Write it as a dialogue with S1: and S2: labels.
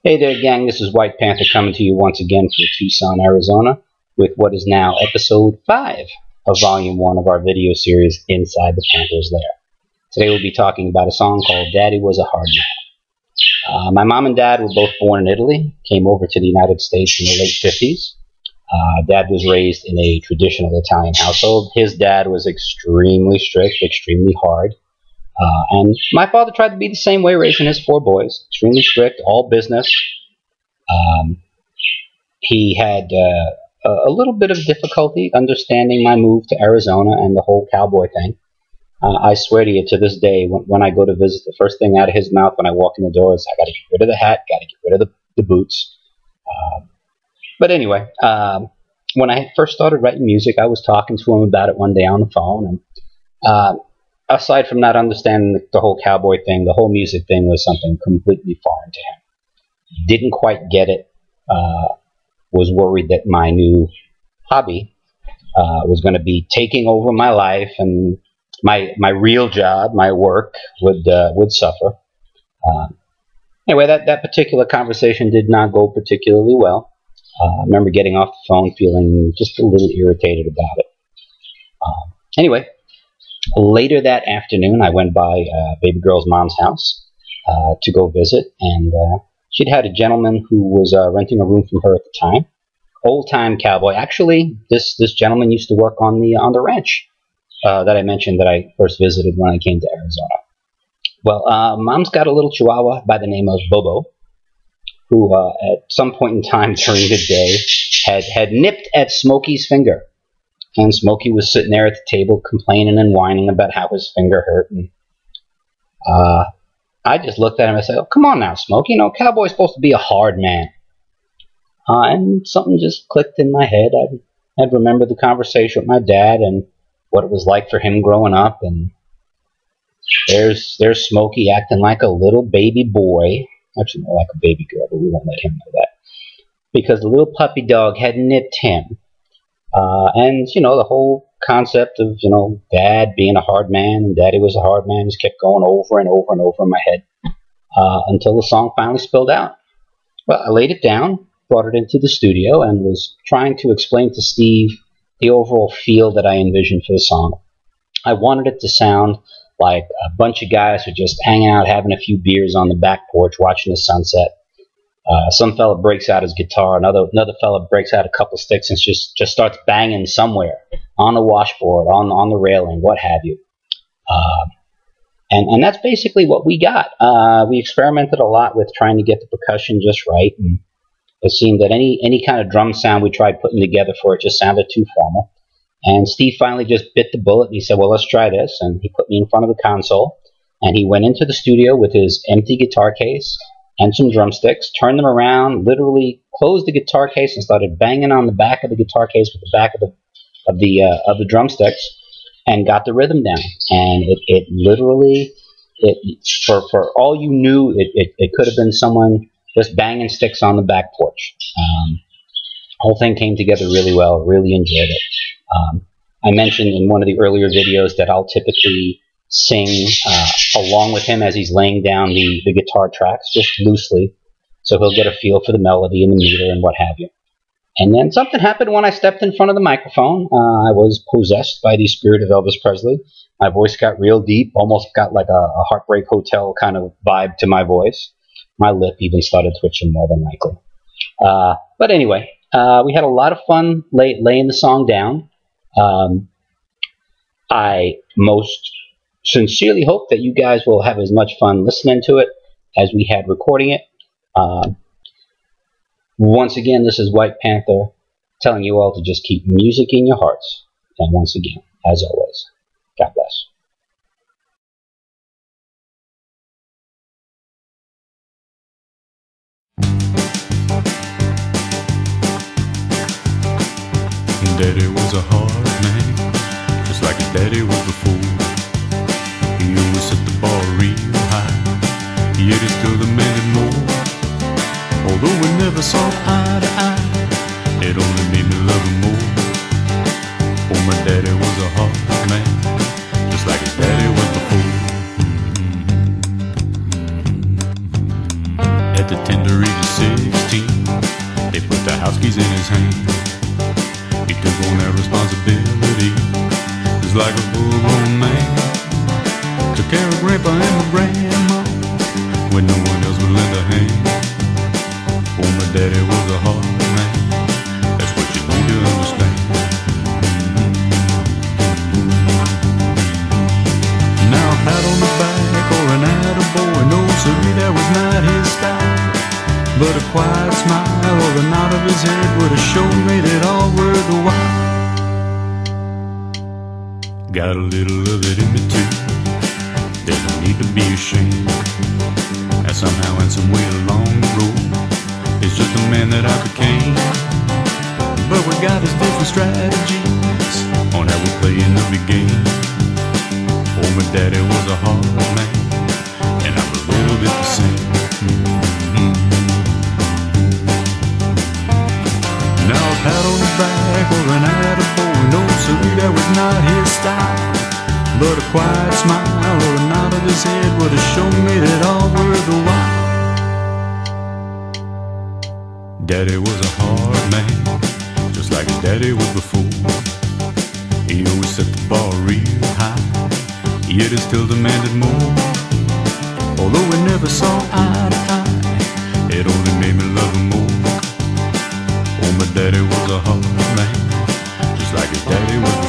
S1: Hey there, gang. This is White Panther coming to you once again from Tucson, Arizona, with what is now episode 5 of Volume 1 of our video series, Inside the Panther's Lair. Today we'll be talking about a song called Daddy Was a Hard Man. My mom and dad were both born in Italy, came over to the United States in the late 50s. Dad was raised in a traditional Italian household. His dad was extremely strict, extremely hard. And my father tried to be the same way, raising his 4 boys. Extremely strict, all business. He had a little bit of difficulty understanding my move to Arizona and the whole cowboy thing. I swear to you, to this day, when I go to visit, the first thing out of his mouth when I walk in the door is, I got to get rid of the hat, got to get rid of the boots. But anyway, when I first started writing music, I was talking to him about it one day on the phone, and aside from not understanding the whole cowboy thing, the whole music thing was something completely foreign to him. Didn't quite get it. Was worried that my new hobby was going to be taking over my life, and my real job, my work, would suffer. Anyway, that particular conversation did not go particularly well. I remember getting off the phone feeling just a little irritated about it. Anyway, later that afternoon, I went by baby girl's mom's house to go visit, and she'd had a gentleman who was renting a room from her at the time. Old-time cowboy. Actually, this gentleman used to work on the ranch that I mentioned that I first visited when I came to Arizona. Well, Mom's got a little chihuahua by the name of Bobo, who at some point in time during the day had nipped at Smokey's finger. And Smokey was sitting there at the table complaining and whining about how his finger hurt. And I just looked at him and said, "Oh, come on now, Smokey. You know, cowboy's supposed to be a hard man." And something just clicked in my head. I'd remembered the conversation with my dad and what it was like for him growing up. And there's Smokey acting like a little baby boy. Actually, more like a baby girl, but we won't let him know that. Because the little puppy dog had nipped him. And, you know, the whole concept of, you know, Dad being a hard man and Daddy was a hard man just kept going over and over and over in my head until the song finally spilled out. Well, I laid it down, brought it into the studio, and was trying to explain to Steve the overall feel that I envisioned for the song. I wanted it to sound like a bunch of guys who just hang out, having a few beers on the back porch, watching the sunset. Some fella breaks out his guitar, another fella breaks out a couple sticks and just starts banging somewhere on the washboard, on the railing, what have you. And that's basically what we got. We experimented a lot with trying to get the percussion just right, and it seemed that any kind of drum sound we tried putting together for it just sounded too formal. And Steve finally just bit the bullet, and he said, "Well, let's try this." And he put me in front of the console, and he went into the studio with his empty guitar case and some drumsticks, turned them around, literally closed the guitar case and started banging on the back of the guitar case with the back of the drumsticks, and got the rhythm down. And it literally, for all you knew, it could have been someone just banging sticks on the back porch. The whole thing came together really well. Really enjoyed it. I mentioned in one of the earlier videos that I'll typically sing along with him as he's laying down the guitar tracks, just loosely, so he'll get a feel for the melody and the meter and what have you. And then something happened when I stepped in front of the microphone. I was possessed by the spirit of Elvis Presley. My voice got real deep, almost got like a Heartbreak Hotel kind of vibe to my voice. My lip even started twitching more than likely. But anyway, we had a lot of fun laying the song down. I most sincerely hope that you guys will have as much fun listening to it as we had recording it. Once again, this is White Panther telling you all to just keep music in your hearts. And once again, as always, God bless.
S2: Daddy was a hard man, just like his daddy was before. He always set the bar real high, yet he still demanded more. Although we never saw eye to eye, it only made me love him more. Oh, my daddy was a hard man, just like his daddy was before. At the tender age of hand. He took on that responsibility just like a full-grown man. Took care of Grandpa and my grandma when no one else would lend a hand. Oh, my daddy was a hard man. That's what you need to understand. Now a pat on the back or an attaboy, no siree, that was not his style. But a quiet smile or a nod of his head would have sure made it all worth the while. Got a little of it in me too. There's no need to be ashamed. And somehow and some way along the road, it's just the man that I became. But we got his different strategies on how we play in the big game. Oh, my daddy was a hard man, and I'm a little bit the same. Now a pat on the back or an attaboy, no siree, that was not his style. But a quiet smile or a nod of his head would have sure made it all worth the while. Daddy was a hard man, just like his daddy was before. He always set the bar real high, yet he still demanded more. Although we never saw eye to eye, it only made me love him more. Oh, my daddy was a hard man, just like his daddy was